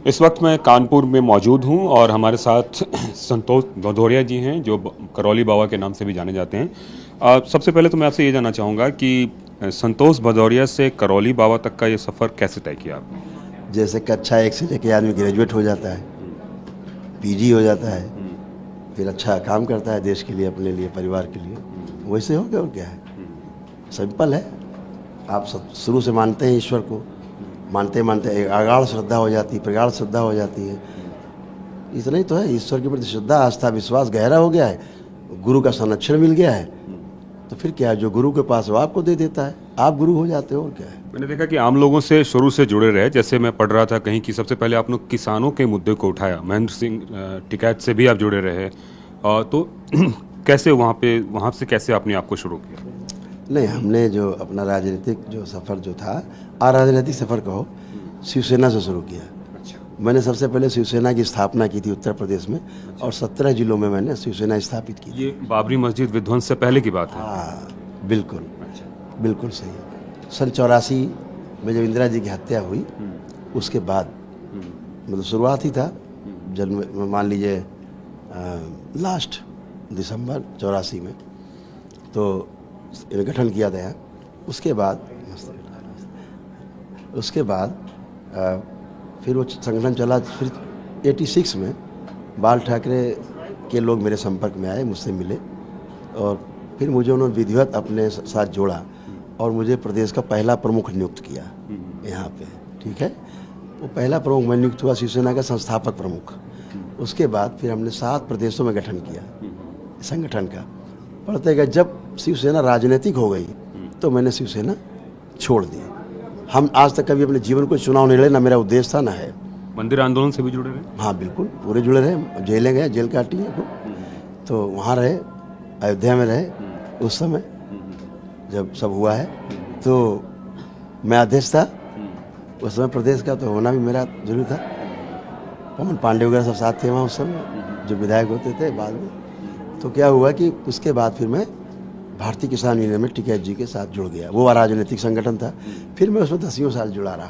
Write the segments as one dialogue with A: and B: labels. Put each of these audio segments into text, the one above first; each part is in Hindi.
A: इस वक्त मैं कानपुर में मौजूद हूं और हमारे साथ संतोष भदौरिया जी हैं जो करौली बाबा के नाम से भी जाने जाते हैं। सबसे पहले तो मैं आपसे ये जानना चाहूँगा कि संतोष भदौरिया से करौली बाबा तक का ये सफ़र कैसे तय किया आपने?
B: जैसे कक्षा 1 से लेके आदमी ग्रेजुएट हो जाता है, पीजी हो जाता है, फिर अच्छा काम करता है देश के लिए, अपने लिए, परिवार के लिए, वैसे हो गया और क्या है। सिंपल है। आप सब शुरू से मानते हैं ईश्वर को, मानते मानते एक अगाढ़ श्रद्धा हो जाती है, प्रगाढ़ श्रद्धा हो जाती है। इतना ही तो है, ईश्वर के प्रति श्रद्धा, आस्था, विश्वास गहरा हो गया है, गुरु का संरक्षण मिल गया है, तो फिर क्या है, जो गुरु के पास वो आपको दे देता है, आप गुरु हो जाते हो और क्या है।
A: मैंने देखा कि आम लोगों से शुरू से जुड़े रहे। जैसे मैं पढ़ रहा था कहीं कि सबसे पहले आपने किसानों के मुद्दे को उठाया, महेंद्र सिंह टिकैत से भी आप जुड़े रहे। तो कैसे वहाँ से कैसे आपने आपको शुरू किया?
B: नहीं, हमने जो अपना राजनीतिक जो सफ़र जो था, अराजनीतिक सफ़र कहो, शिवसेना से शुरू किया। मैंने सबसे पहले शिवसेना की स्थापना की थी उत्तर प्रदेश में, और 17 जिलों में मैंने शिवसेना स्थापित की।
A: ये बाबरी मस्जिद विध्वंस से पहले की बात है?
B: हाँ, बिल्कुल, बिल्कुल सही। सन 84 में जब इंदिरा जी की हत्या हुई, उसके बाद मतलब शुरुआत ही था, जन्म मान लीजिए लास्ट दिसंबर 84 में तो गठन किया गया। उसके बाद फिर वो संगठन चला। फिर 86 में बाल ठाकरे के लोग मेरे संपर्क में आए, मुझसे मिले, और फिर मुझे उन्होंने विधिवत अपने साथ जोड़ा और मुझे प्रदेश का पहला प्रमुख नियुक्त किया यहाँ पे। ठीक है, वो पहला प्रमुख मैं नियुक्त हुआ, शिवसेना का संस्थापक प्रमुख। उसके बाद फिर हमने 7 प्रदेशों में गठन किया संगठन का। पढ़ते गए, जब शिवसेना राजनीतिक हो गई तो मैंने शिवसेना छोड़ दी। हम आज तक कभी अपने जीवन को चुनाव नहीं लड़े, ना मेरा उद्देश्य था, ना है।
A: मंदिर आंदोलन से भी जुड़े रहे?
B: हाँ बिल्कुल, पूरे जुड़े रहे। जेलें गए, जेल काटी है तो वहाँ रहे, अयोध्या में रहे। उस समय जब सब हुआ है तो मैं अध्यक्ष था उस समय प्रदेश का, तो होना भी मेरा जरूरी था। पवन पांडे वगैरह सब साथ थे वहाँ उस समय, जो विधायक होते थे बाद में। तो क्या हुआ कि उसके बाद फिर मैं भारतीय किसान यूनियन में टिकैत जी के साथ जुड़ गया। वो राजनीतिक संगठन था। फिर मैं उसमें 10 साल जुड़ा रहा।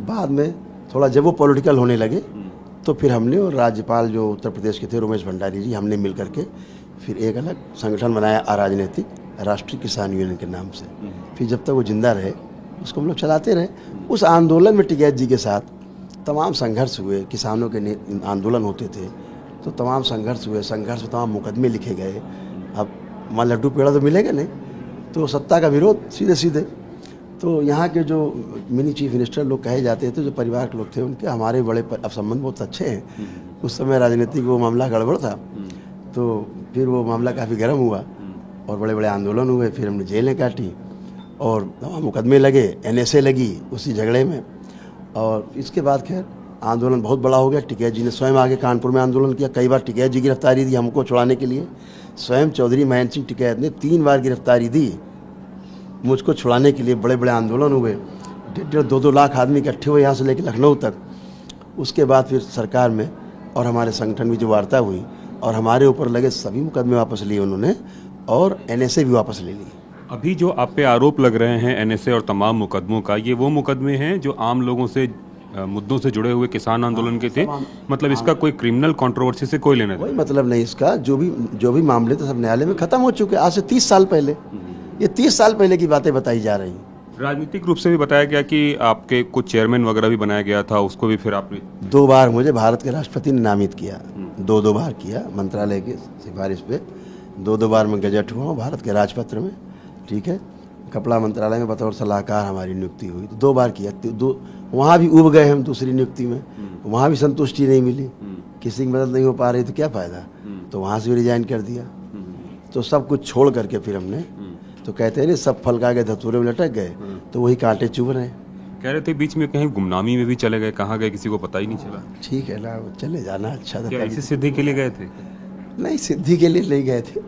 B: बाद में थोड़ा जब वो पॉलिटिकल होने लगे तो फिर हमने, और राज्यपाल जो उत्तर प्रदेश के थे रमेश भंडारी जी, हमने मिल करके फिर एक अलग संगठन बनाया, अराजनीतिक राष्ट्रीय किसान यूनियन के नाम से। फिर जब तक वो जिंदा रहे उसको हम लोग चलाते रहे। उस आंदोलन में टिकैत जी के साथ तमाम संघर्ष हुए। किसानों के आंदोलन होते थे तो तमाम संघर्ष हुए। संघर्ष में तमाम मुकदमे लिखे गए। अब मां लड्डू पेड़ा तो मिलेगा नहीं, तो सत्ता का विरोध सीधे सीधे। तो यहाँ के जो मिनी चीफ मिनिस्टर लोग कहे जाते थे, जो परिवार के लोग थे, उनके हमारे बड़े अब संबंध बहुत अच्छे हैं। उस समय राजनीतिक वो मामला गड़बड़ था, तो फिर वो मामला काफ़ी गर्म हुआ और बड़े बड़े आंदोलन हुए। फिर हमने जेलें काटी और तमाम मुकदमे लगे, NSA लगी उसी झगड़े में। और इसके बाद खैर आंदोलन बहुत बड़ा हो गया। टिकैत जी ने स्वयं आगे कानपुर में आंदोलन किया। कई बार टिकैत जी गिरफ्तारी दी हमको छुड़ाने के लिए। स्वयं चौधरी महेंद्र सिंह टिकैत ने 3 बार गिरफ्तारी दी मुझको छुड़ाने के लिए। बड़े बड़े आंदोलन हुए, 1.5-2 लाख आदमी इकट्ठे हुए यहाँ से लेकर लखनऊ तक। उसके बाद फिर सरकार में और हमारे संगठन में जो वार्ता हुई और हमारे ऊपर लगे सभी मुकदमे वापस लिए उन्होंने, और NSA भी वापस ले ली।
A: अभी जो आप पे आरोप लग रहे हैं NSA और तमाम मुकदमों का, ये वो मुकदमे हैं जो आम लोगों से मुद्दों से जुड़े हुए किसान आंदोलन के थे? मतलब इसका कोई क्रिमिनल कंट्रोवर्सी से कोई लेना
B: कोई मतलब नहीं इसका। जो भी मामले थे सब न्यायालय में खत्म हो चुके, आज से 30 साल पहले। ये 30 साल पहले की बातें बताई जा रही हैं।
A: राजनीतिक रूप से भी बताया गया कि आपके कुछ चेयरमैन वगैरह भी बनाया गया था, उसको भी फिर आपने
B: 2 बार मुझे भारत के राष्ट्रपति ने नामित किया। 2 बार किया मंत्रालय की सिफारिश पे। 2 बार मैं गजट हुआ हूँ भारत के राजपत्र में। ठीक है, कपड़ा मंत्रालय में बतौर सलाहकार हमारी नियुक्ति हुई। तो 2 बार किया। वहाँ भी उब गए हम दूसरी नियुक्ति में, वहाँ भी संतुष्टि नहीं मिली, किसी की मदद नहीं हो पा रही, तो क्या फ़ायदा। तो वहाँ से भी रिजाइन कर दिया। तो सब कुछ छोड़ करके फिर हमने, तो कहते हैं ना, सब फल खा गए धतूरे में लटक गए, तो वही कांटे चुभ रहे हैं।
A: कह रहे थे बीच में कहीं गुमनामी में भी चले गए, कहाँ गए किसी को पता ही नहीं चला।
B: ठीक है ना, चले जाना अच्छा था।
A: क्या इसी सिद्धि के लिए गए थे?
B: नहीं, सिद्धि के लिए नहीं गए थे,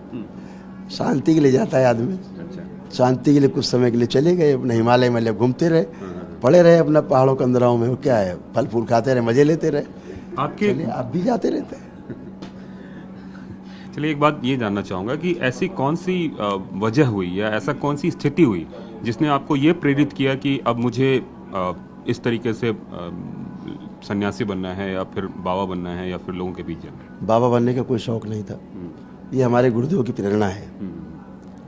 B: शांति के लिए जाता है आदमी। शांति के लिए कुछ समय के लिए चले गए, अपने हिमालय में घूमते रहे, पड़े रहे अपना पहाड़ों कंदराओं में। वो क्या है, फल फूल खाते रहे, मजे लेते रहे। आप भी जाते रहते हैं।
A: चलिए, एक बात ये जानना चाहूँगा कि ऐसी कौन सी वजह हुई या ऐसा कौन सी स्थिति हुई जिसने आपको ये प्रेरित किया कि अब मुझे इस तरीके से सन्यासी बनना है या फिर बाबा बनना है या फिर लोगों के बीच जाना है?
B: बाबा बनने का कोई शौक नहीं था। ये हमारे गुरुदेव की प्रेरणा है।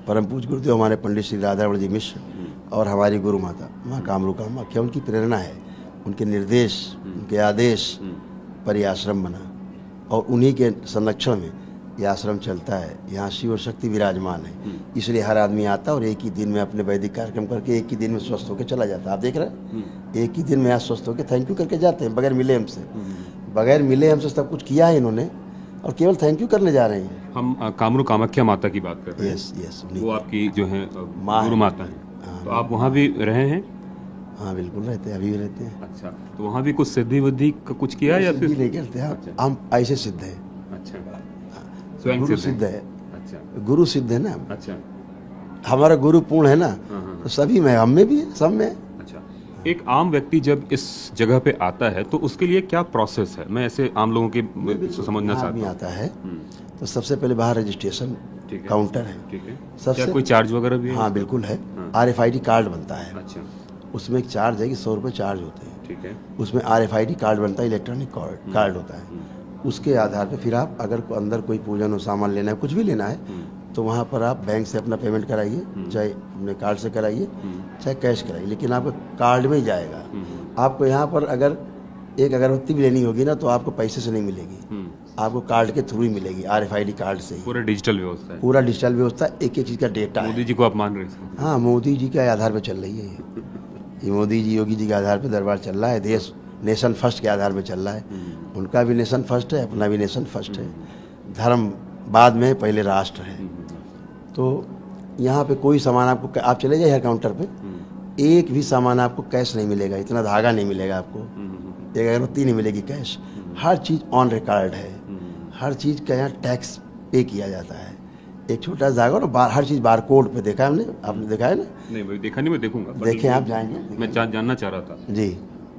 B: परम पूज्य गुरुदेव हमारे पंडित श्री राधारमण जी मिश्र और हमारी गुरु माता माँ कामरू कामाख्या, उनकी प्रेरणा है, उनके निर्देश, उनके आदेश पर यह आश्रम बना और उन्हीं के संरक्षण में यह आश्रम चलता है। यहाँ शिव और शक्ति विराजमान है, इसलिए हर आदमी आता और एक ही दिन में अपने वैदिक कार्यक्रम करके एक ही दिन में स्वस्थ होकर चला जाता है। आप देख रहे हैं, एक ही दिन में यहाँ स्वस्थ होकर थैंक यू करके जाते हैं, बगैर मिले हमसे। बगैर मिले हमसे सब कुछ किया है इन्होंने और केवल थैंक यू करने जा रहे हैं।
A: हम कामरू कामाख्या माता की बात कर रहे हैं।
B: यस यस,
A: वो आपकी जो है
B: माँ
A: गुरु
B: है।
A: माता है। तो आप वहाँ भी रहे हैं?
B: हाँ बिल्कुल रहते हैं, अभी भी रहते हैं।
A: अच्छा, तो वहाँ भी कुछ सिद्धि बुद्धि का कुछ किया या
B: सिद्धि
A: फिर?
B: नहीं करते हम ऐसे सिद्ध हैं।
A: अच्छा, स्वयं
B: गुरु
A: सिद्ध
B: सिद्ध
A: है।
B: है,
A: अच्छा
B: गुरु सिद्ध है ना।
A: अच्छा
B: हमारा गुरु पूर्ण है ना,
A: हाँ।
B: तो सभी में, हम में भी है, सब में है।
A: अच्छा, एक आम व्यक्ति जब इस जगह पे आता है तो उसके लिए क्या प्रोसेस है? मैं ऐसे आम लोगों के समझना
B: आदमी
A: चाहता हूँ।
B: आता है तो सबसे पहले बाहर रजिस्ट्रेशन
A: ठीक है।
B: काउंटर है।
A: ठीक है,
B: सबसे
A: क्या कोई चार्ज वगैरल भी है?
B: हाँ बिल्कुल है। RFID कार्ड बनता है,
A: अच्छा
B: उसमें एक चार्ज है कि 100 रुपये चार्ज होते हैं।
A: ठीक है।
B: उसमें RFID कार्ड बनता है, इलेक्ट्रॉनिक कार्ड होता है। उसके आधार पे फिर आप अगर अंदर कोई पूजन हो, सामान लेना है, कुछ भी लेना है, तो वहाँ पर आप बैंक से अपना पेमेंट कराइए, चाहे अपने कार्ड से कराइए चाहे कैश कराइए, लेकिन आपका कार्ड में ही जाएगा। आपको यहाँ पर अगर एक अगरबत्ती भी लेनी होगी ना तो आपको पैसे से नहीं मिलेगी, आपको कार्ड के थ्रू ही मिलेगी, RFID कार्ड से ही।
A: पूरा डिजिटल व्यवस्था है।
B: पूरा डिजिटल व्यवस्था, एक एक चीज़ का डेटा है।
A: मोदी जी को आप मान रहे हैं?
B: हाँ, मोदी जी के आधार पर चल रही है ये मोदी जी योगी जी के आधार पर दरबार चल रहा है। देश नेशन फर्स्ट के आधार पर चल रहा है। उनका भी नेशन फर्स्ट है, अपना भी नेशन फर्स्ट है। धर्म बाद में, पहले राष्ट्र है। तो यहाँ पे कोई सामान आपको, आप चले जाइए हर काउंटर पे, एक भी सामान आपको कैश नहीं मिलेगा, इतना धागा नहीं मिलेगा आपको, एक अगरबत्ती नहीं मिलेगी cash. Her cheese on record है, हर चीज़ का यहाँ टैक्स पे किया जाता है। एक छोटा सा धागा और हर चीज़ बार कोड पे देखा है हमने, आपने देखा है ना?
A: नहीं भाई, देखा नहीं, मैं देखूंगा।
B: देखें, आप जाएंगे,
A: मैं जानना चाह रहा था
B: जी।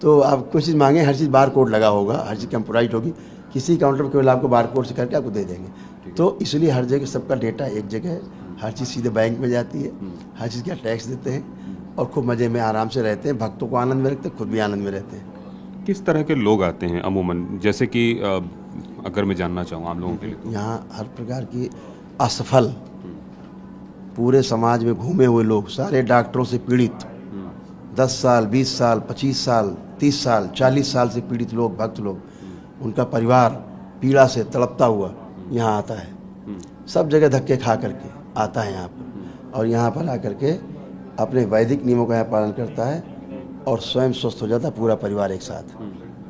B: तो आप कोई चीज़ मांगे, हर चीज़ बार कोड लगा होगा, हर चीज़ कंप्यूटराइज होगी, किसी काउंटर पर केवल आपको बार कोड से करके आपको दे देंगे। तो इसलिए हर जगह सबका डेटा एक जगह है, हर चीज़ सीधे बैंक में जाती है, हर चीज़ का टैक्स देते हैं और खूब मज़े में आराम से रहते हैं। भक्तों को आनंद में रखते हैं, खुद भी आनंद में रहते हैं।
A: किस तरह के लोग आते हैं अमूमन? जैसे कि अगर मैं जानना चाहूँ आम लोगों के लिए तो?
B: यहाँ हर प्रकार की असफल, पूरे समाज में घूमे हुए लोग, सारे डॉक्टरों से पीड़ित, 10 साल 20 साल 25 साल 30 साल 40 साल से पीड़ित लोग, भक्त लोग, उनका परिवार पीड़ा से तड़पता हुआ यहाँ आता है। सब जगह धक्के खा करके आता है यहाँ पर, और यहाँ पर आकर के अपने वैदिक नियमों का यहाँ पालन करता है और स्वयं स्वस्थ हो जाता है, पूरा परिवार एक साथ,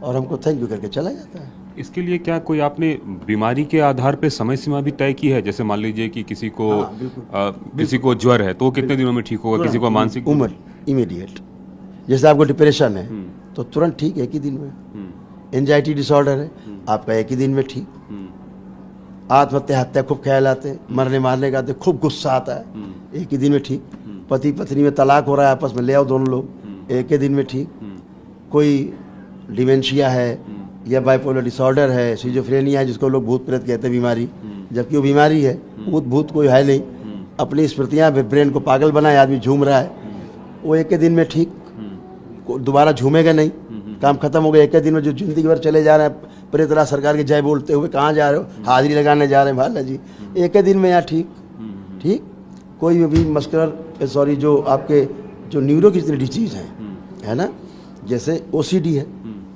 B: और हमको थैंक यू करके चला जाता है।
A: इसके लिए क्या कोई आपने बीमारी के आधार पे समय सीमा भी तय की है? जैसे मान लीजिए कि किसी को किसी को ज्वर है तो वो कितने दिनों में ठीक होगा, किसी को मानसिक
B: उम्र इमीडिएट, जैसे आपको डिप्रेशन है तो तुरंत ठीक, एक ही दिन में। एंजाइटी डिसऑर्डर है, आपका एक ही दिन में ठीक। आत्महत्या हत्या खूब ख्याल आते हैं, मरने मारने का आते, खूब गुस्सा आता है, एक ही दिन में ठीक। पति पत्नी में तलाक हो रहा है, आपस में ले आओ दोनों लोग, एक ही दिन में ठीक। कोई डिमेंशिया है या बाइपोलर डिसऑर्डर है, सिजोफ्रेनिया है, जिसको लोग भूत प्रेत कहते हैं बीमारी, जबकि वो बीमारी है, भूत कोई है नहीं, अपनी स्मृतियाँ ब्रेन को पागल बनाए, आदमी झूम रहा है, वो एक ही दिन में ठीक, दोबारा झूमेगा नहीं, काम खत्म हो गया एक ही दिन में। जो जिंदगी भर चले जा रहे हैं प्रेतराज सरकार की जय बोलते हुए, कहाँ जा रहे हो, हाजिरी लगाने जा रहे हैं भाला जी, एक ही दिन में यहाँ ठीक ठीक। कोई भी मस्कुलर जो आपके जो न्यूरो की जितनी डिजीज हैं, है ना, जैसे OCD है,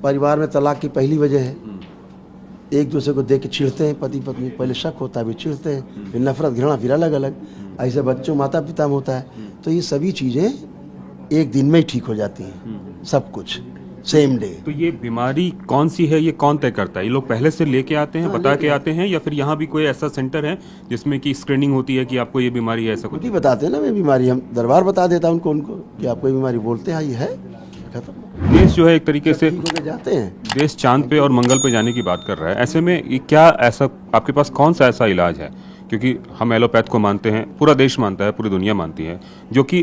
B: परिवार में तलाक की पहली वजह है, एक दूसरे को देख के चिढ़ते हैं पति पत्नी, पहले शक होता है, फिर चिढ़ते हैं, फिर नफरत घृणा, फिर अलग अलग, ऐसे बच्चों माता पिता में होता है। तो ये सभी चीज़ें एक दिन में ही ठीक हो जाती हैं, सब कुछ सेम डे।
A: तो ये बीमारी कौन सी है, ये कौन तय करता है? ये लोग पहले से लेके आते हैं, बता के आते हैं, या फिर यहाँ भी कोई ऐसा सेंटर है जिसमें कि स्क्रीनिंग होती है कि आपको ये बीमारी है, ऐसा कुछ?
B: खुद ही बताते हैं ना, मैं बीमारी, हम दरबार बता देता उनको कि आपको ये बीमारी, बोलते हैं ये है, खत्म।
A: देश जो है एक तरीके से
B: जाते हैं,
A: देश चांद पे और मंगल पे जाने की बात कर रहा है। ऐसे में ये क्या ऐसा आपके पास कौन सा ऐसा इलाज है, क्योंकि हम एलोपैथ को मानते हैं, पूरा देश मानता है, पूरी दुनिया मानती है, जो कि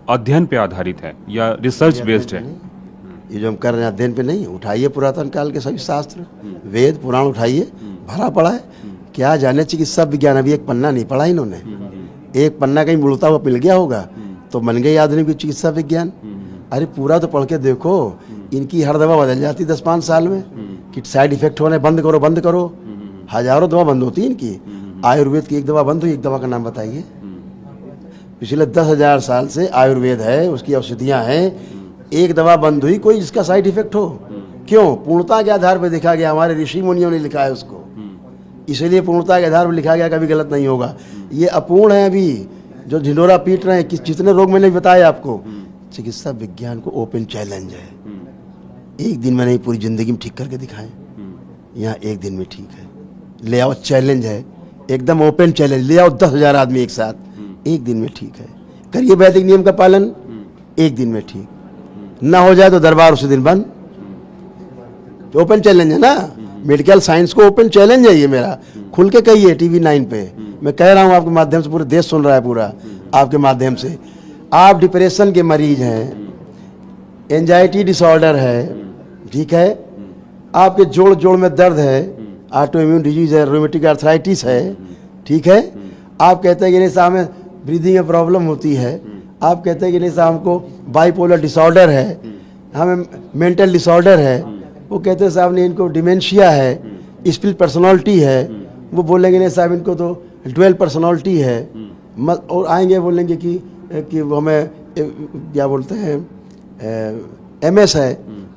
A: अध्ययन पे आधारित है या रिसर्च बेस्ड है?
B: ये जो हम कर रहे हैं अध्ययन पे नहीं, उठाइए पुरातन काल के सभी शास्त्र, वेद पुराण उठाइए, भरा पड़ा है। क्या जाने चिकित्सा विज्ञान, अभी एक पन्ना नहीं पढ़ा इन्होंने, एक पन्ना कहीं मुड़ता हुआ मिल गया होगा तो बन गई आधुनिक चिकित्सा विज्ञान। अरे पूरा तो पढ़ के देखो, इनकी हर दवा बदल जाती 10-5 साल में कि साइड इफेक्ट होने बंद करो बंद करो। हजारों दवा बंद होती है इनकी। आयुर्वेद की एक दवा बंद हुई, एक दवा का नाम बताइए। पिछले 10,000 साल से आयुर्वेद है, उसकी औषधियाँ हैं, एक दवा बंद हुई कोई जिसका साइड इफेक्ट हो? क्यों? पूर्णता के आधार पर लिखा गया, हमारे ऋषि मुनियों ने लिखा है उसको, इसलिए पूर्णता के आधार पर लिखा गया, कभी गलत नहीं होगा। ये अपूर्ण है अभी जो ढिंडोरा पीट रहे हैं। जितने रोग मैंने बताए आपको, चिकित्सा विज्ञान को ओपन चैलेंज है। एक दिन में नहीं, पूरी जिंदगी में ठीक करके दिखाएं। यहाँ एक दिन में ठीक है, ले आओ, चैलेंज है, एकदम ओपन चैलेंज। ले आओ 10,000 आदमी एक साथ, एक दिन में ठीक है। करिए वैदिक नियम का पालन, एक दिन में ठीक। ना हो जाए तो दरबार उसी दिन बंद। तो ओपन चैलेंज है ना, मेडिकल साइंस को ओपन चैलेंज है ये मेरा। खुल के कहिए टीवी 9 पे, मैं कह रहा हूँ आपके माध्यम से, पूरे देश सुन रहा है पूरा आपके माध्यम से। आप डिप्रेशन के मरीज हैं, एंजाइटी डिसऑर्डर है, ठीक है, आपके जोड़ जोड़ में दर्द है, ऑटो इम्यून डिजीज है, रोमेटिक आर्थराइटिस है, ठीक है, आप कहते हैं कि नहीं साहब हमें ब्रीदिंग में प्रॉब्लम होती है, आप कहते हैं कि नहीं साहब हमको बाइपोलर डिसऑर्डर है, हमें मेंटल डिसऑर्डर है, वो कहते हैं साहब नहीं इनको डिमेंशिया है, स्प्लिट पर्सनालिटी है, वो बोलेंगे नहीं साहब इनको तो ड्वेल पर्सनालिटी है, और आएंगे बोलेंगे कि वो हमें क्या बोलते हैं MS है।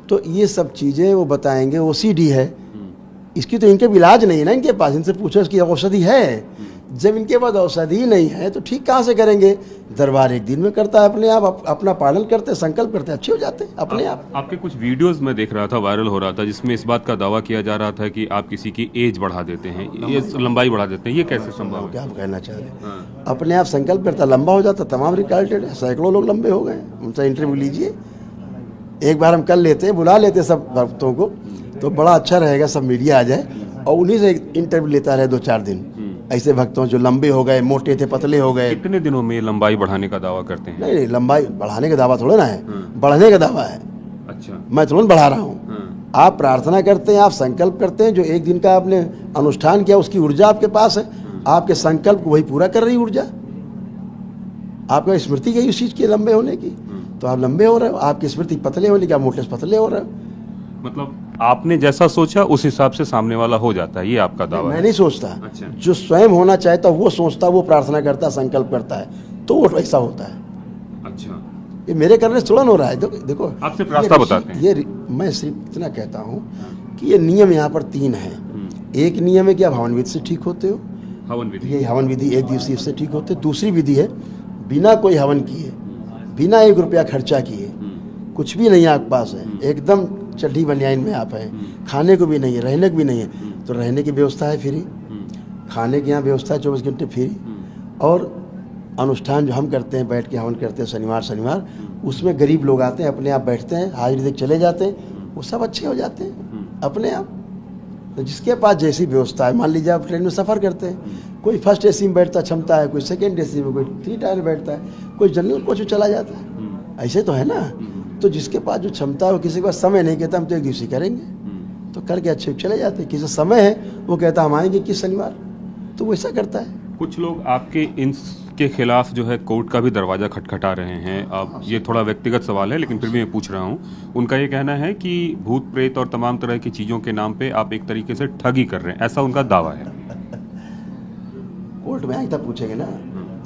B: तो ये सब चीज़ें वो बताएंगे, OCD है, इसकी तो इनके इलाज नहीं है ना इनके पास। इनसे पूछो इसकी औषधि है, जब इनके पास औषधि नहीं है तो ठीक कहाँ से करेंगे? दरबार एक दिन में करता है अपने आप, अपना पालन करते, संकल्प करते, अच्छे हो जाते हैं अपने आप।
A: आपके कुछ वीडियोस में देख रहा था, वायरल हो रहा था, जिसमें इस बात का दावा किया जा रहा था कि आप किसी की एज बढ़ा देते हैं, ये लंबाई बढ़ा देते हैं, ये कैसे संभव है?
B: क्या आप कहना चाह रहे हैं? अपने आप संकल्प करता, लंबा हो जाता। तमाम रिकॉर्डेड है, सैकड़ों लोग लंबे हो गए। उनसे इंटरव्यू लीजिए, एक बार हम कर लेते हैं, बुला लेते हैं सब भक्तों को, तो बड़ा अच्छा रहेगा, सब मीडिया आ जाए और उन्हीं से इंटरव्यू लेता रहे 2-4 दिन। ऐसे भक्तों जो लंबे हो गए, मोटे थे, पतले हो गए।
A: कितने दिनों में लंबाई बढ़ाने का दावा करते हैं?
B: नहीं, लंबाई बढ़ाने का दावा थोड़ा ना है, बढ़ने का दावा है।
A: अच्छा,
B: मैं तुरंत बढ़ा रहा हूँ। आप प्रार्थना करते हैं, आप संकल्प करते हैं, जो एक दिन का आपने अनुष्ठान किया उसकी ऊर्जा आपके पास है, आपके संकल्प को वही पूरा कर रही ऊर्जा। आपका स्मृति गई उस चीज के लंबे होने की, तो आप लंबे हो रहे हो। आपकी स्मृति पतले होने की, आप मोटे से पतले हो रहे हो।
A: मतलब आपने जैसा सोचा उस हिसाब से सामने वाला हो जाता है, ये आपका दावा
B: मैं
A: है?
B: नहीं सोचता।
A: अच्छा।
B: जो स्वयं होना चाहता वो सोचता, वो प्रार्थना करता, संकल्प करता है, तो वो वैसा होता है।
A: अच्छा,
B: ये मेरे करने से थोड़ा हो रहा है। देखो
A: आप सिर्फ रास्ता बताते हैं।
B: ये मैं सिर्फ इतना कहता हूँ कि ये नियम यहाँ पर 3 हैं। एक नियम है कि आप हवन विधि से ठीक होते हो,
A: हवन विधि,
B: ये हवन विधि 1 दिवसीय से ठीक होते। दूसरी विधि है बिना कोई हवन किए, बिना 1 रुपया खर्चा किए, कुछ भी नहीं आपके पास है, एकदम चड्ढी बनियाइन में आप हैं, खाने को भी नहीं है, रहने को भी नहीं है, तो रहने की व्यवस्था है फ्री, खाने की यहाँ व्यवस्था है 24 घंटे फ्री। और अनुष्ठान जो हम करते हैं, बैठ के हवन करते हैं शनिवार, उसमें गरीब लोग आते हैं, अपने आप बैठते हैं, हाजिरी देख चले जाते हैं, वो सब अच्छे हो जाते हैं अपने आप। तो जिसके पास जैसी व्यवस्था है, मान लीजिए आप ट्रेन में सफ़र करते हैं, कोई फर्स्ट AC में बैठता क्षमता है, कोई सेकेंड AC में, कोई 3 टायर में बैठता है, कोई जनरल कोच में चला जाता है, ऐसे तो है ना। तो जिसके पास जो क्षमता है, किसी के पास समय नहीं, कहता हम तो 1 दिवसीय करेंगे, तो करके अच्छे चले जाते हैं। किसी समय है वो कहता हम आएंगे किस शनिवार, तो वैसा करता है।
A: कुछ लोग आपके इनके खिलाफ जो है कोर्ट का भी दरवाजा खटखटा रहे हैं। अब ये थोड़ा व्यक्तिगत सवाल है, लेकिन फिर भी मैं पूछ रहा हूँ। उनका ये कहना है कि भूत प्रेत और तमाम तरह की चीज़ों के नाम पे आप एक तरीके से ठगी कर रहे हैं, ऐसा उनका दावा है।
B: कोर्ट में आए तब पूछेंगे ना।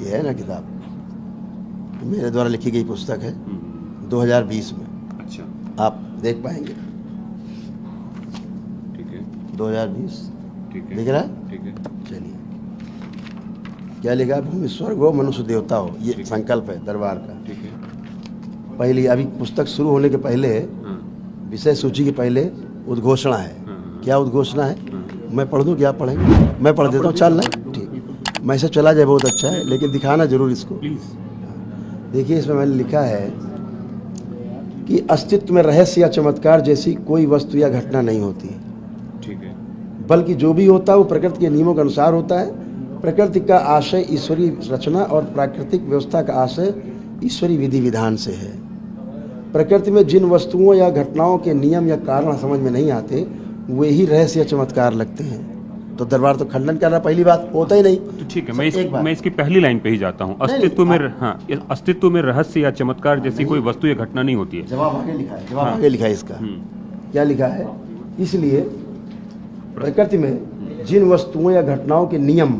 B: ये है ना किताब, मेरे द्वारा लिखी गई पुस्तक है 2020 में।
A: अच्छा,
B: आप देख पाएंगे।
A: ठीक है,
B: 2020
A: ठीक है,
B: लिख रहा है।
A: ठीक है,
B: चलिए, क्या लिखा है? भूमि स्वर्ग हो, मनुष्य देवता हो, ये संकल्प है दरबार का।
A: ठीक है,
B: पहली अभी पुस्तक शुरू होने के पहले, विषय सूची के पहले उद्घोषणा है। क्या उद्घोषणा है? मैं पढ़ दूं कि आप पढ़ेंगे? मैं पढ़ देता हूँ, चल रहा। ठीक, मैं से चला जाए बहुत अच्छा है, लेकिन दिखाना जरूर इसको।
A: प्लीज।
B: देखिए, इसमें मैंने लिखा है कि अस्तित्व में रहस्य या चमत्कार जैसी कोई वस्तु या घटना नहीं होती,
A: ठीक है,
B: बल्कि जो भी होता है वो प्रकृति के नियमों के अनुसार होता है। प्रकृति का आशय ईश्वरीय रचना और प्राकृतिक व्यवस्था का आशय ईश्वरीय विधि विधान से है। प्रकृति में जिन वस्तुओं या घटनाओं के नियम या कारण समझ में नहीं आते, वे ही रहस्य या चमत्कार लगते हैं। तो दरबार तो खंडन कर रहा, पहली बात होता ही नहीं।
A: तो ठीक है,
B: एक बात।
A: मैं इसकी पहली लाइन पे ही जाता हूँ। अस्तित्व में रहस्य या चमत्कार जैसी कोई वस्तु या घटना नहीं होती है।
B: जवाब आगे लिखा है, जवाब आगे लिखा है इसका। क्या लिखा है? इसलिए प्रकृति में जिन वस्तुओं या घटनाओं के नियम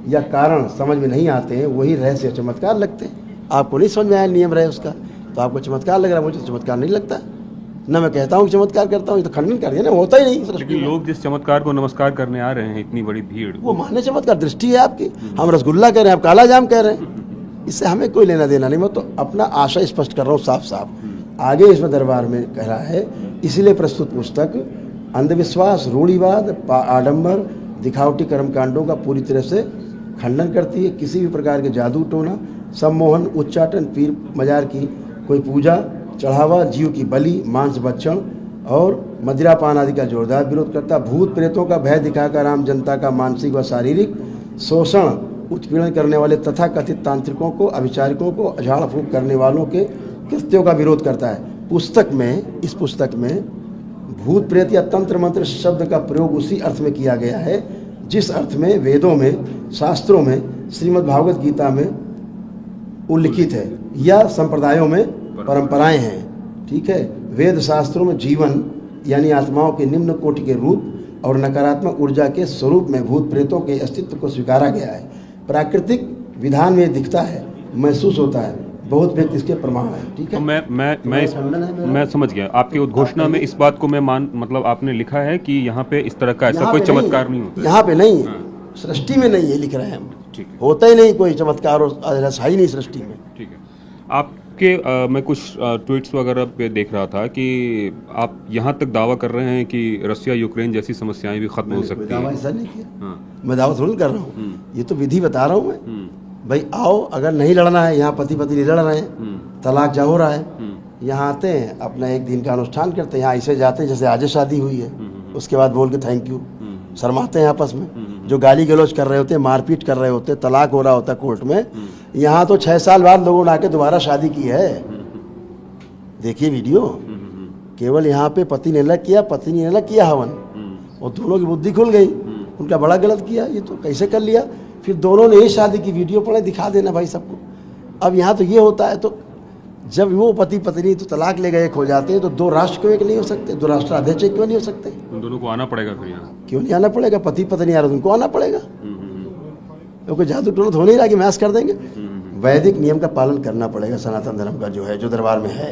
B: या कारण समझ में नहीं आते हैं, वही रहस्य चमत्कार लगते हैं। आपको नहीं समझ में आया नियम रहे उसका, तो आपको चमत्कार लग रहा है, मुझे चमत्कार नहीं लगता। न मैं कहता हूँ कि चमत्कार करता हूँ, ये तो खंडन कर दिया ना, होता ही नहीं सृष्टि
A: लेकिन
B: में।
A: लोग जिस चमत्कार को नमस्कार करने आ रहे हैं, इतनी बड़ी भीड़,
B: वो माने चमत्कार, दृष्टि है आपकी। हम रसगुल्ला कह रहे हैं, आप काला जाम कह रहे हैं, इससे हमें कोई लेना देना नहीं। मैं तो अपना आशय स्पष्ट कर रहा हूँ साफ साफ। आगे इसमें दरबार में कह रहा है, इसलिए प्रस्तुत पुस्तक अंधविश्वास, रूढ़िवाद, आडंबर, दिखावटी कर्मकांडों का पूरी तरह से खंडन करती है। किसी भी प्रकार के जादू टोना, सम्मोहन, उच्चाटन, पीर मजार की कोई पूजा चढ़ावा, जीव की बलि, मांस भक्षण और मदिरापान आदि का जोरदार विरोध करता। भूत प्रेतों का भय दिखाकर आम जनता का मानसिक व शारीरिक शोषण, उत्पीड़न करने वाले तथा कथित तांत्रिकों को, अभिचारिकों को, झाड़ फूंक करने वालों के कृत्यों का विरोध करता है। पुस्तक में, इस पुस्तक में भूत प्रेत या तंत्र मंत्र शब्द का प्रयोग उसी अर्थ में किया गया है जिस अर्थ में वेदों में, शास्त्रों में, श्रीमद् भागवत गीता में उल्लिखित है या संप्रदायों में परंपराएं हैं। ठीक है, वेद शास्त्रों में जीवन यानी आत्माओं के निम्न कोटि के रूप और नकारात्मक ऊर्जा के स्वरूप में भूत प्रेतों के अस्तित्व को स्वीकारा गया है। प्राकृतिक विधान में दिखता है, महसूस होता है, बहुत व्यक्ति इसके प्रमाण है। ठीक है,
A: तो मैं समझ गया आपकी उद्घोषणा में। इस बात को मैं मतलब आपने लिखा है कि यहाँ पे इस तरह का ऐसा कोई चमत्कार नहीं होता,
B: यहाँ पे नहीं, सृष्टि में नहीं, ये लिख रहे हैं हम।
A: ठीक है,
B: होता ही नहीं कोई चमत्कार और ऐसा ही नहीं सृष्टि में।
A: ठीक है। आपके मैं कुछ ट्वीट्स वगैरह पे देख रहा था कि आप यहाँ तक दावा कर रहे हैं कि रसिया यूक्रेन जैसी समस्याएं भी खत्म हो सकती
B: दावा
A: हैं।
B: ऐसा नहीं किया, मैं दावा थोड़ी कर रहा हूँ, ये तो विधि बता रहा हूँ मैं। भाई आओ, अगर नहीं लड़ना है, यहाँ पति पत्नी लड़ रहे हैं, तलाक जा हो रहा है, यहाँ आते हैं, अपना एक दिन का अनुष्ठान करते हैं, यहाँ ऐसे जाते हैं जैसे आज शादी हुई है, उसके बाद बोल के थैंक यू, शर्माते हैं आपस में। जो गाली गलौज कर रहे होते हैं, मारपीट कर रहे होते हैं, तलाक हो रहा होता है कोर्ट में, यहाँ तो 6 साल बाद लोगों ने आके दोबारा शादी की है। देखिए वीडियो, केवल यहाँ पे पति ने अलग किया, पत्नी ने अलग किया हवन, और दोनों की बुद्धि खुल गई, उनका बड़ा गलत किया। ये तो कैसे कर लिया? फिर दोनों ने ही शादी की, वीडियो पड़े, दिखा देना भाई सबको। अब यहाँ तो ये होता है, तो जब वो पति पत्नी तो तलाक ले गए, एक हो जाते हैं, तो 2 राष्ट्र क्यों एक नहीं हो सकते? 2 राष्ट्र अध्यक्ष क्यों नहीं हो सकते?
A: उन दोनों को आना पड़ेगा फिर यहाँ।
B: क्यों नहीं आना पड़ेगा? पति पत्नी आ रहे, उनको आना पड़ेगा। क्योंकि जादू टोना तो हो नहीं रहा कि मैस कर देंगे। वैदिक नियम का पालन करना पड़ेगा, सनातन धर्म का जो है, जो दरबार में है,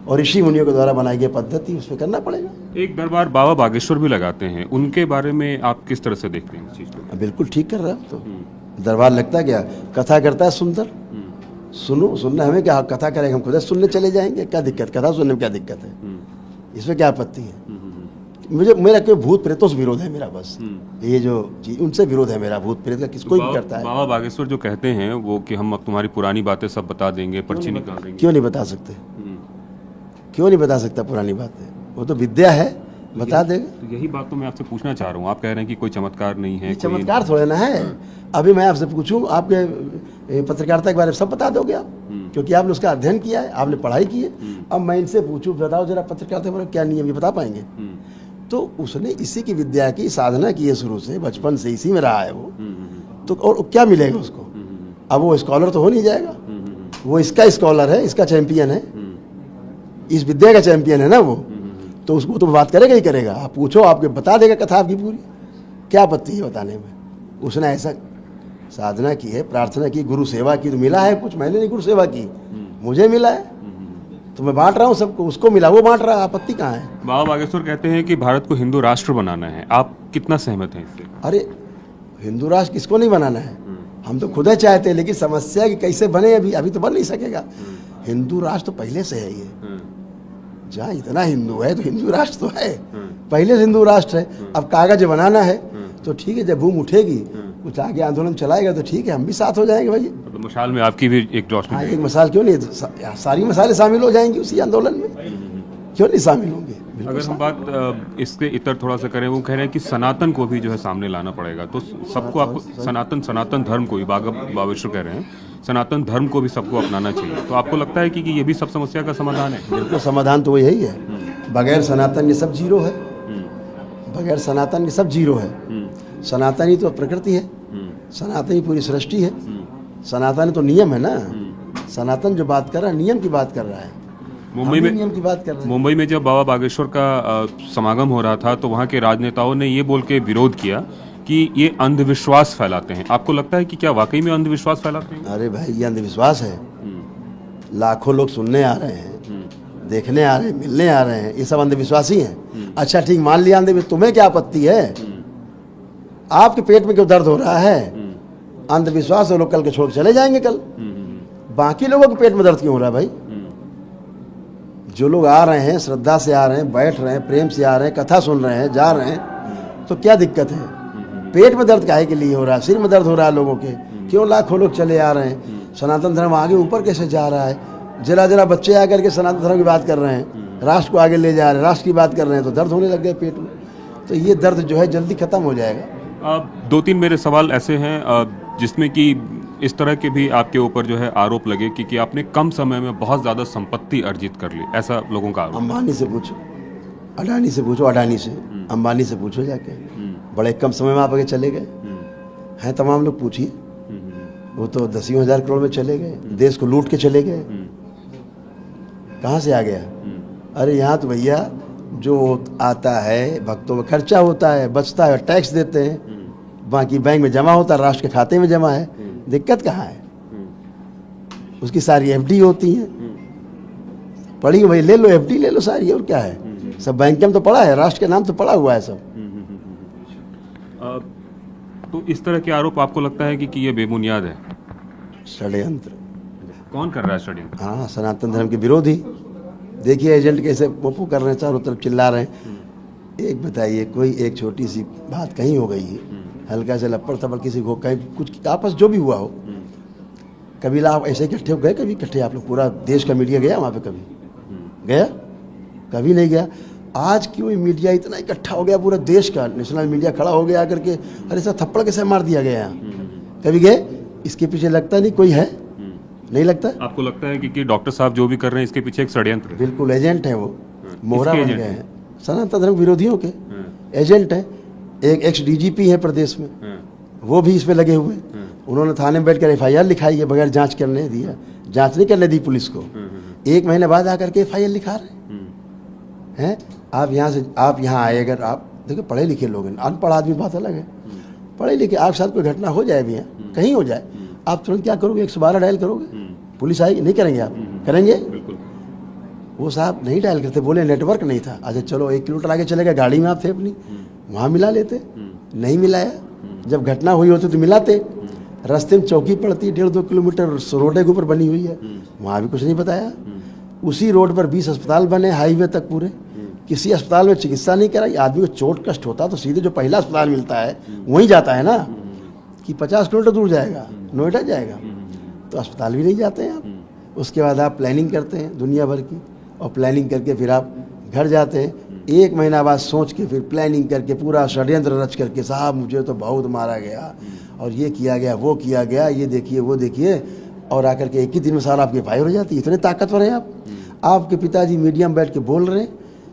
B: और ऋषि मुनियों के द्वारा बनाई गई पद्धति, उसमें करना पड़ेगा।
A: एक दरबार बाबा बागेश्वर भी लगाते हैं, उनके बारे में आप किस तरह से देखते हैं इस चीज़ को?
B: बिल्कुल ठीक कर रहा है। तो दरबार लगता क्या, कथा करता है सुंदर, सुनो, सुनना हमें क्या, कथा करेंगे हम खुद सुनने चले जाएंगे, क्या दिक्कत? कथा सुनने में क्या दिक्कत है? इसमें क्या आपत्ति है? मेरा कोई भूत प्रेतों से विरोध है मेरा, बस ये जो चीज, उनसे विरोध है मेरा। भूत प्रेत का किसको भी करता है।
A: बाबा बागेश्वर जो कहते हैं वो कि हम अब तुम्हारी पुरानी बातें सब बता देंगे, पर्ची निकाल देंगे।
B: क्यों नहीं बता सकते? क्यों नहीं बता सकता पुरानी बातें? वो तो विद्या है, बता देगा।
A: तो यही बात तो मैं आपसे पूछना चाह रहा हूँ। आप कह रहे हैं कि कोई चमत्कार नहीं है,
B: चमत्कार थोड़े ना है। अभी मैं आपसे पूछूं, आपके पत्रकारिता के बारे में सब बता दोगे आप, क्योंकि आपने उसका अध्ययन किया है, आपने पढ़ाई की है। अब मैं इनसे पूछूं, बताओ जरा पत्रकारिता के बारे में क्या नियम, ये बता पाएंगे? तो उसने इसी की विद्या की साधना की है, शुरू से, बचपन से इसी में रहा है वो। तो और क्या मिलेगा उसको? अब वो स्कॉलर तो हो नहीं जाएगा, वो इसका स्कॉलर है, इसका चैंपियन है, इस विद्या का चैंपियन है ना वो, तो उसको तो बात करेगा ही करेगा। आप पूछो, आपके बता देगा कथा आपकी पूरी, क्या आपत्ति है बताने में? उसने ऐसा साधना की है, प्रार्थना की, गुरु सेवा की, तो मिला है कुछ। मैंने नहीं गुरु सेवा की, मुझे मिला है, तो मैं बांट रहा हूँ सबको, उसको मिला वो बांट रहा है, आपत्ति कहाँ है?
A: बाबा बागेश्वर कहते हैं कि भारत को हिंदू राष्ट्र बनाना है, आप कितना सहमत हैं इससे?
B: अरे हिंदू राष्ट्र किसको नहीं बनाना है? हम तो खुद ही चाहते हैं, लेकिन समस्या कि कैसे बने, अभी तो बन नहीं सकेगा। हिंदू राष्ट्र तो पहले से है, ये जहाँ इतना हिंदू है तो हिंदू राष्ट्र तो है, पहले से हिंदू राष्ट्र है। अब कागज बनाना है तो ठीक है, जब भूमि उठेगी, कुछ आगे आंदोलन चलाएगा तो ठीक है, हम भी साथ हो जाएंगे भाई।
A: तो मशाल में आपकी भी एक रोशनी?
B: हाँ, एक मसाल क्यों नहीं, सारी मसाले शामिल हो जाएंगी उसी आंदोलन में, क्यों नहीं शामिल होंगे?
A: अगर हम बात इसके इतर थोड़ा सा करें, वो कह रहे हैं कि सनातन को भी जो है सामने लाना पड़ेगा, तो सबको, आपको सनातन धर्म को भी, बाबा बागेश्वर कह रहे हैं सनातन धर्म को भी सबको अपनाना चाहिए, तो आपको लगता है कि ये भी सब समस्या का समाधान है?
B: बिल्कुल, समाधान तो यही है। बगैर सनातन ये सब जीरो है, बगैर सनातन ये सब जीरो है। सनातनी तो प्रकृति है, सनातनी पूरी सृष्टि है, सनातन तो नियम है ना। सनातन जो बात कर रहा है नियम की बात कर रहा है,
A: मुंबई में
B: नियम की बात कर रहे हैं।
A: मुंबई में जब बाबा बागेश्वर का समागम हो रहा था तो वहाँ के राजनेताओं ने ये बोल के विरोध किया कि ये अंधविश्वास फैलाते हैं। आपको लगता है कि क्या वाकई में अंधविश्वास फैलाते हैं?
B: अरे भाई ये अंधविश्वास है। लाखों लोग सुनने आ रहे हैं, देखने आ रहे हैं, मिलने आ रहे हैं, ये सब अंधविश्वासी हैं। अच्छा ठीक, मान लिया अंधविश्वास, तुम्हें क्या आपत्ति है? आपके पेट में क्यों दर्द हो रहा है? अंधविश्वास वो लोग कल के छोड़ के चले जाएंगे कल, बाकी लोगों के पेट में दर्द क्यों हो रहा है भाई? जो लोग आ रहे हैं, श्रद्धा से आ रहे हैं, बैठ रहे हैं, प्रेम से आ रहे हैं, कथा सुन रहे हैं, जा रहे हैं, तो क्या दिक्कत है? पेट में दर्द काहे के लिए हो रहा है? सिर में दर्द हो रहा है लोगों के, क्यों लाखों लोग चले आ रहे हैं? सनातन धर्म आगे ऊपर कैसे जा रहा है? जरा जरा बच्चे आकर के सनातन धर्म की बात कर रहे हैं, राष्ट्र को आगे ले जा रहे हैं, राष्ट्र की बात कर रहे हैं, तो दर्द होने लग गए पेट में। तो ये दर्द जो है जल्दी खत्म हो जाएगा।
A: दो तीन मेरे सवाल ऐसे हैं जिसमें कि इस तरह के भी आपके ऊपर जो है आरोप लगे कि आपने कम समय में बहुत ज़्यादा संपत्ति अर्जित कर ली, ऐसा लोगों का आरोप।
B: अंबानी से पूछो, अडानी से पूछो, अडानी से, अंबानी से पूछो जाके, बड़े कम समय में आप आगे चले गए हैं। तमाम लोग पूछिए, वो तो 10,000 करोड़ में चले गए, देश को लूट के चले गए। कहाँ से आ गया? अरे यहाँ तो भैया जो आता है भक्तों में खर्चा होता है, बचता है, टैक्स देते हैं, बाकी बैंक में जमा होता है, राष्ट्र के खाते में जमा है। दिक्कत कहाँ है? उसकी सारी एफडी होती है, पड़ी भाई, ले लो एफडी, ले लो सारी, और क्या है? सब बैंक में तो पड़ा है, राष्ट्र के नाम तो पड़ा हुआ है सब।
A: तो इस तरह के आरोप आपको लगता है कि ये बेबुनियाद है?
B: षड्यंत्र।
A: कौन कर रहा है षड्यंत्र?
B: हाँ, सनातन धर्म के विरोधी। देखिए एजेंट कैसे मोपू कर रहे हैं, चारों तरफ चिल्ला रहे हैं। एक बताइए, कोई एक छोटी सी बात कहीं हो गई है, हल्का से लपड़ थपड़ किसी को कहीं कुछ आपस जो भी हुआ हो, कभी आप ऐसे इकट्ठे हो गए? कभी इकट्ठे आप लोग, पूरा देश का मीडिया गया वहाँ पे? कभी गया? कभी नहीं गया। आज क्यों मीडिया इतना इकट्ठा हो गया, पूरा देश का नेशनल मीडिया खड़ा हो गया आकर के, अरे सर थप्पड़ कैसे मार दिया गया यहाँ? कभी गए? इसके पीछे लगता नहीं कोई है? नहीं लगता? आपको
A: लगता है कि डॉक्टर साहब जो भी कर रहे हैं इसके पीछे एक षड्यंत्र है?
B: बिल्कुल, एजेंट है वो, मोहरा बन गए हैं सनातन धर्म विरोधियों के, एजेंट है। एक एक्स डीजीपी है प्रदेश में, वो भी इसमें लगे हुए। उन्होंने थाने में बैठकर एफआईआर लिखाई है, बगैर जांच करने दिया, जांच नहीं करने दी पुलिस को। 1 महीने बाद आकर के एफआईआर लिखा रहे हैं। आप यहाँ आए, अगर आप देखो पढ़े लिखे लोग हैं, अनपढ़ आदमी बात अलग है, पढ़े लिखे, आपके साथ कोई घटना हो जाए भी यहाँ, कहीं हो जाए, आप तुरंत क्या करोगे? 112 डायल करोगे? पुलिस आएगी? नहीं करेंगे आप? करेंगे? वो साहब नहीं डायल करते, बोले नेटवर्क नहीं था। अच्छा चलो 1 किलोमीटर आगे चले गए, गाड़ी में आप थे अपनी, वहाँ मिला लेते। नहीं मिलाया, जब घटना हुई होती तो मिलाते। रास्ते में चौकी पड़ती है 1.5-2 किलोमीटर, रोड के ऊपर बनी हुई है, वहाँ भी कुछ नहीं बताया। उसी रोड पर 20 अस्पताल बने, हाईवे तक पूरे, किसी अस्पताल में चिकित्सा नहीं कराई। आदमी को चोट कष्ट होता तो सीधे जो पहला अस्पताल मिलता है वहीं जाता है ना, कि 50 किलोमीटर दूर जाएगा, नोएडा जाएगा, तो अस्पताल भी नहीं जाते हैं आप। उसके बाद आप प्लानिंग करते हैं दुनिया भर की, और प्लानिंग करके फिर आप घर जाते हैं। 1 महीना बाद सोच के फिर प्लानिंग करके पूरा षड्यंत्र रच करके, साहब मुझे तो बहुत मारा गया और ये किया गया, वो किया गया, ये देखिए वो देखिए, और आकर के 1 ही दिन में सारा आपकी फायर हो जाती है। इतने ताकतवर हैं आप। आपके पिताजी मीडिया में बैठ के बोल रहे हैं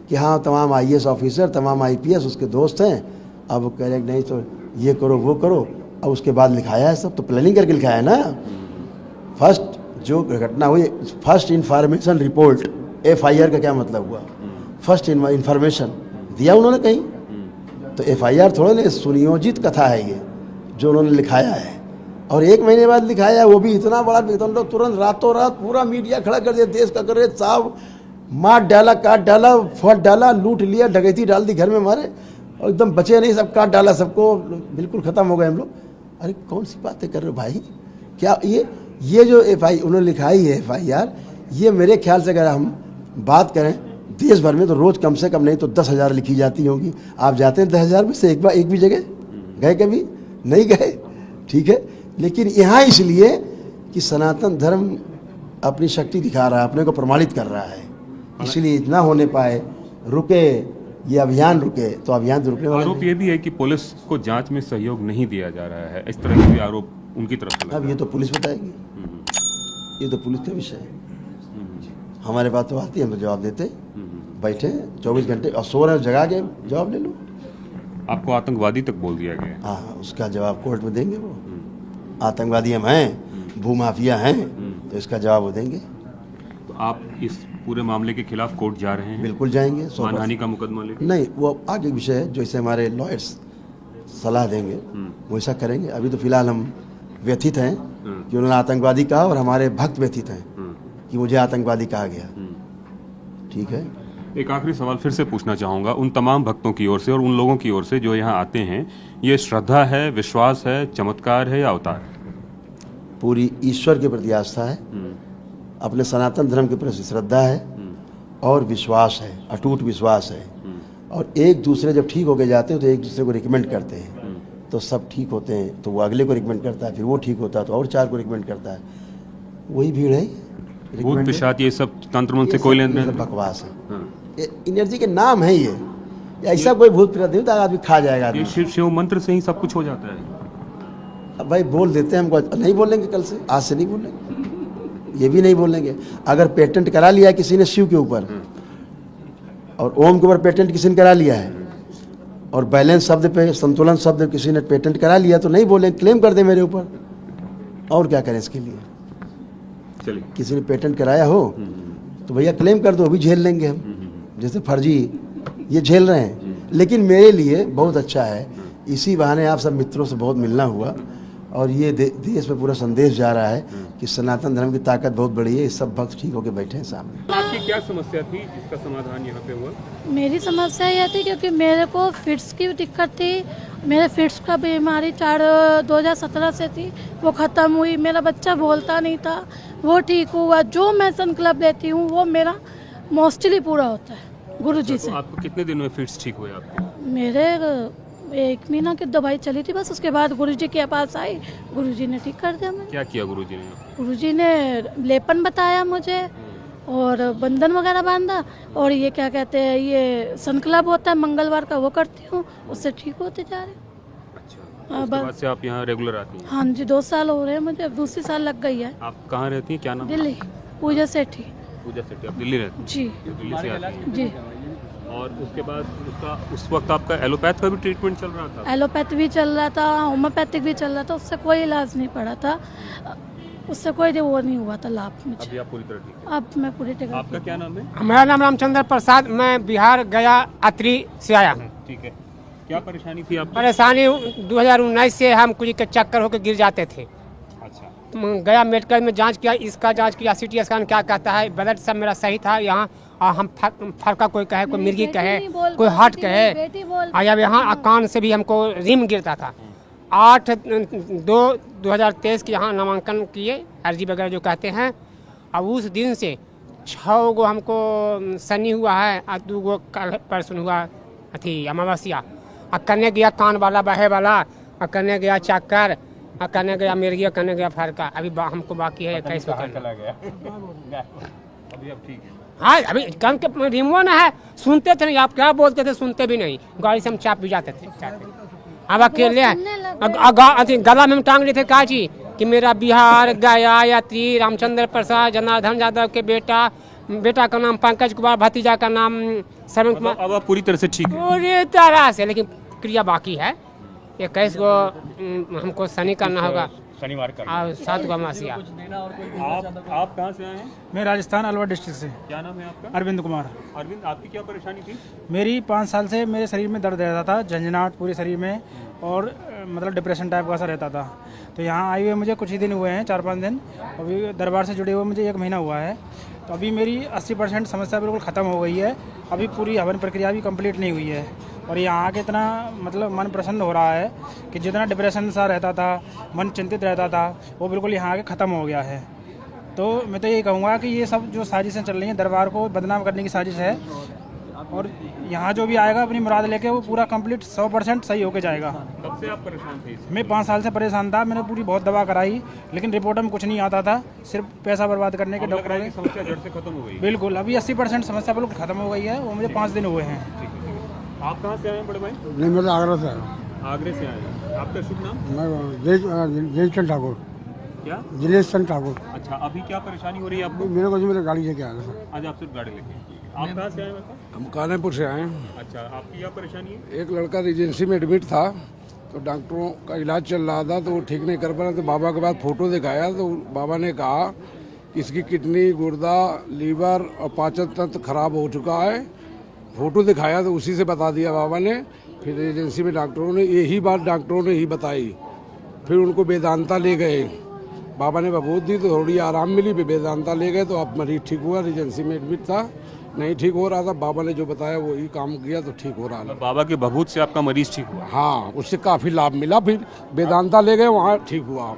B: कि हाँ तमाम IAS ऑफिसर, तमाम IPS उसके दोस्त हैं। अब वो कह रहे नहीं तो ये करो वो करो, और उसके बाद लिखाया है सब, तो प्लानिंग करके लिखाया है ना। फर्स्ट जो घटना हुई, फर्स्ट इन्फॉर्मेशन रिपोर्ट, FIR का क्या मतलब हुआ? फर्स्ट इन्फॉर्मेशन दिया उन्होंने कहीं, तो FIR थोड़ा ना, सुनियोजित कथा है ये जो उन्होंने लिखाया है। और 1 महीने बाद लिखाया, वो भी इतना बड़ा, तुरंत रातों रात पूरा मीडिया खड़ा कर दिया, देश का कर रहे साहब, मार डाला, काट डाला, फट डाला, लूट लिया, डकैती डाल दी घर में हमारे, और एकदम बचे नहीं, सब काट डाला, सबको बिल्कुल ख़त्म हो गए हम लोग। अरे कौन सी बातें कर रहे हो भाई? क्या ये जो उन्होंने लिखाई है FIR, ये मेरे ख्याल से अगर हम बात करें देश भर में तो रोज़ कम से कम नहीं तो 10,000 लिखी जाती होंगी। आप जाते हैं 10,000 में से एक भी जगह गए? कभी नहीं गए, ठीक है। लेकिन यहाँ इसलिए कि सनातन धर्म अपनी शक्ति दिखा रहा है, अपने को प्रमाणित कर रहा है, इसलिए इतना होने पाए, रुके, ये अभियान रुके, तो अभियान रुकने वाला।
A: आरोप ये भी है कि पुलिस को जांच में सहयोग नहीं दिया जा रहा है, इस तरह के भी आरोप उनकी तरफ से।
B: अब ये तो पुलिस बताएगी, ये तो पुलिस का विषय है। हमारे पास तो आती है, हम तो जवाब देते, बैठे 24 घंटे और सो रहे, जगा के जवाब ले लो।
A: आपको आतंकवादी तक बोल दिया गया है।
B: हाँ, उसका जवाब कोर्ट में देंगे वो। आतंकवादी हम हैं, भूमाफिया हैं, तो इसका जवाब वो देंगे।
A: तो आप इस पूरे मामले के खिलाफ कोर्ट जा रहे हैं?
B: बिल्कुल जाएंगे।
A: मानहानि का मुकदमा लेके?
B: नहीं, वो आगे विषय है, जो इसे हमारे लॉयर्स सलाह देंगे वो ऐसा करेंगे। अभी तो फिलहाल हम व्यथित हैं कि उन्होंने आतंकवादी कहा, और हमारे भक्त व्यथित हैं कि मुझे आतंकवादी कहा गया। ठीक है।
A: एक आखिरी सवाल फिर से पूछना चाहूँगा उन तमाम भक्तों की ओर से और उन लोगों की ओर से जो यहाँ आते हैं, ये श्रद्धा है, विश्वास है, चमत्कार है या अवतार है?
B: पूरी ईश्वर के प्रति आस्था है, अपने सनातन धर्म के प्रति श्रद्धा है और विश्वास है, अटूट विश्वास है। और एक दूसरे जब ठीक होके जाते हैं तो एक दूसरे को रिकमेंड करते हैं, तो सब ठीक होते हैं, तो वो अगले को रिकमेंड करता है, फिर वो ठीक होता है तो और 4 को रिकमेंड करता है। वही भीड़ है।
A: भूत पिशाच ये सब तंत्र मंत्र से कोई लेन देन?
B: बकवास है। ये एनर्जी के नाम है ये। ऐसा कोई भूत प्रेत नहीं होता आदमी खा जाएगा।
A: ये शिव मंत्र से ही सब कुछ हो जाता है।
B: अब भाई बोल देते हैं, हमको नहीं बोलेंगे, कल से आज से नहीं बोलेंगे, ये भी नहीं बोलेंगे। अगर पेटेंट करा लिया किसी ने शिव के ऊपर और ओम के ऊपर पेटेंट किसी ने करा लिया है, और बैलेंस शब्द पे, संतुलन शब्द किसी ने पेटेंट करा लिया, तो नहीं बोलेंगे, क्लेम कर दे मेरे ऊपर। और क्या करें इसके लिए?
A: चलिए,
B: किसी ने पेटेंट कराया हो तो भैया क्लेम कर दो, भी झेल लेंगे हम। जैसे फर्जी ये झेल रहे हैं, लेकिन मेरे लिए बहुत अच्छा है। इसी बहाने आप सब मित्रों से बहुत मिलना हुआ, और ये देश में पूरा संदेश जा रहा है कि सनातन धर्म की ताकत बहुत बड़ी है। सब भक्त ठीक होकर बैठे हैं सामने।
A: आपकी क्या समस्या थी जिसका समाधान यहाँ पे हुआ?
C: मेरी समस्या यह थी क्योंकि मेरे को फिट्स की दिक्कत थी। मेरे फिट्स का बीमारी 2017 से थी, वो ख़त्म हुई। मेरा बच्चा बोलता नहीं था, वो ठीक हुआ। जो मैं संकल्प लेती हूँ वो मेरा मोस्टली पूरा होता है गुरुजी से।
A: आपको कितने दिन में फिट्स ठीक हुए आपके?
C: मेरे 1 महीना की दवाई चली थी बस, उसके बाद गुरुजी के पास आई, गुरुजी ने ठीक कर दिया।
A: क्या किया गुरुजी ने?
C: गुरुजी ने लेपन बताया मुझे और बंधन वगैरह बांधा, और ये क्या कहते हैं, ये संकल्प होता है मंगलवार का, वो करती हूँ, उससे ठीक होते जा रहे।
A: अच्छा, उसके बाद से आप यहाँ रेगुलर आती हैं?
C: हाँ जी, 2 साल हो रहे हैं मुझे, अब दूसरी साल लग गई है।
A: आप कहाँ रहती हैं, क्या नाम?
C: दिल्ली, पूजा सेठी।
A: पूजा सेठी। आप दिल्ली रहती हैं?
C: जी,
A: दिल्ली से आती हैं।
C: जी।
A: और उसके बाद उस वक्त आपका एलोपैथ का भी ट्रीटमेंट चल रहा था?
C: एलोपैथ भी चल रहा था, होम्योपैथिक भी चल रहा था, उससे कोई इलाज नहीं पड़ा था, उससे कोई वो नहीं हुआ था लाभ मुझे।
A: अभी आप पूरी तरह ठीक हैं?
C: अब मैं पूरी तरह।
A: आपका क्या नाम है?
D: मेरा नाम रामचंद्र प्रसाद, मैं बिहार गया अत्री से आया हूँ।
A: ठीक है, क्या परेशानी थी आपको?
D: परेशानी 2019 से हम कुछ के चक्कर होकर गिर जाते थे।
A: अच्छा।
D: गया मेडिकल में जांच किया, इसका जांच किया, CT स्कैन क्या कहता है, ब्लड सब मेरा सही था। यहाँ हम फरका कोई कहे, कोई मिर्गी कहे, कोई हार्ट कहे, अब यहाँ कान से भी हमको रिम गिरता था। 8/2/2023 के यहाँ नामांकन किए, अर्जी वगैरह जो कहते हैं। अब उस दिन से 6 गो हमको शनि हुआ है और 2 गो कल परसों हुआ अथी अमावस्या। और करने गया कान वाला, बहे वाला, और करने गया चक्कर, और करने गया मिर्गी, करने गया फरका। अभी हमको बाकी है 21 को करना।
A: अभी आप ठीक है?
D: हाँ, अभी कान के रिमो ना है, सुनते थे नहीं, आप क्या बोलते थे सुनते भी नहीं, गाड़ी से हम चाप भी जाते थे। अब अकेले गला में टांग रहे थे काजी कि मेरा बिहार गया यात्री रामचंद्र प्रसाद जनार्दन यादव के बेटा का नाम पंकज कुमार, भतीजा का नाम सरवन कुमार।
A: अब आप पूरी तरह से ठीक है?
D: पूरी तरह से, लेकिन क्रिया बाकी है। 21 को हमको शनि करना होगा,
A: शनिवार का,
D: और 7 को अमावस्या।
A: आप कहाँ से आए हैं?
E: मैं राजस्थान अलवर डिस्ट्रिक्ट से।
A: क्या नाम है आपका?
E: अरविंद कुमार।
A: अरविंद, आपकी क्या परेशानी थी?
E: मेरी 5 साल से मेरे शरीर में दर्द रहता था, झंझनाहट पूरे शरीर में, और मतलब डिप्रेशन टाइप का असर रहता था। तो यहाँ आए हुए मुझे कुछ ही दिन हुए हैं, 4-5 दिन। अभी दरबार से जुड़े हुए मुझे 1 महीना हुआ है। तो अभी मेरी 80% समस्या बिल्कुल ख़त्म हो गई है। अभी पूरी हवन प्रक्रिया भी कंप्लीट नहीं हुई है, और यहाँ आके इतना मतलब मन प्रसन्न हो रहा है कि जितना डिप्रेशन सा रहता था, मन चिंतित रहता था, वो बिल्कुल यहाँ आके ख़त्म हो गया है। तो मैं तो यही कहूँगा कि ये सब जो साजिशें चल रही हैं, दरबार को बदनाम करने की साजिश है, और यहाँ जो भी आएगा अपनी मुराद लेके वो पूरा कंप्लीट 100% सही होके जाएगा।
A: कब से आप परेशान थे?
E: मैं 5 साल से परेशान था, मैंने पूरी बहुत दवा कराई, लेकिन रिपोर्ट में कुछ नहीं आता था, सिर्फ पैसा बर्बाद करने के डॉक्टरों ने।
A: समस्या जड़ से खत्म हो गई?
E: बिल्कुल, अभी 80% समस्या बिल्कुल खत्म हो गई है। वो मुझे 5 दिन हुए हैं।
A: आप कहाँ से आए हैं बड़े भाई?
F: नहीं, मैं तो आगरा से आया।
A: आगरे से आए हैं। आपका शुभ नाम?
F: मैं दिनेश चंद ठाकुर।
A: क्या?
F: दिनेश चंद ठाकुर।
A: अच्छा, अभी क्या परेशानी हो रही है आपको?
F: मेरे को जो मेरे गाड़ी लेके आया था।
A: आज आप सिर्फ गाड़ी लेके? आप कहाँ से आए मतलब?
F: हम कानपुर से आए हैं।
A: अच्छा, आपकी क्या परेशानी है?
F: एक लड़का रिजेंसी में एडमिट था, तो डॉक्टरों का इलाज चल रहा था, तो वो ठीक नहीं कर पा रहे, तो बाबा के पास फोटो दिखाया, तो बाबा ने कहा कि इसकी किडनी, गुर्दा, लीवर और पाचन तंत्र खराब हो चुका है। फोटो दिखाया तो उसी से बता दिया बाबा ने। फिर एजेंसी में डॉक्टरों ने यही बात डॉक्टरों ने ही बताई। फिर उनको वेदांता ले गए, बाबा ने बबूत दी तो थोड़ी आराम मिली, फिर वेदांता ले गए तो अब मरीज ठीक हुआ। एजेंसी में एडमिट था, नहीं ठीक हो रहा था, बाबा ने जो बताया वही काम किया तो ठीक हो रहा था।
A: बाबा के बबूत से आपका मरीज ठीक हुआ?
F: हाँ, उससे काफ़ी लाभ मिला। फिर वेदांता ले गए, वहाँ ठीक हुआ।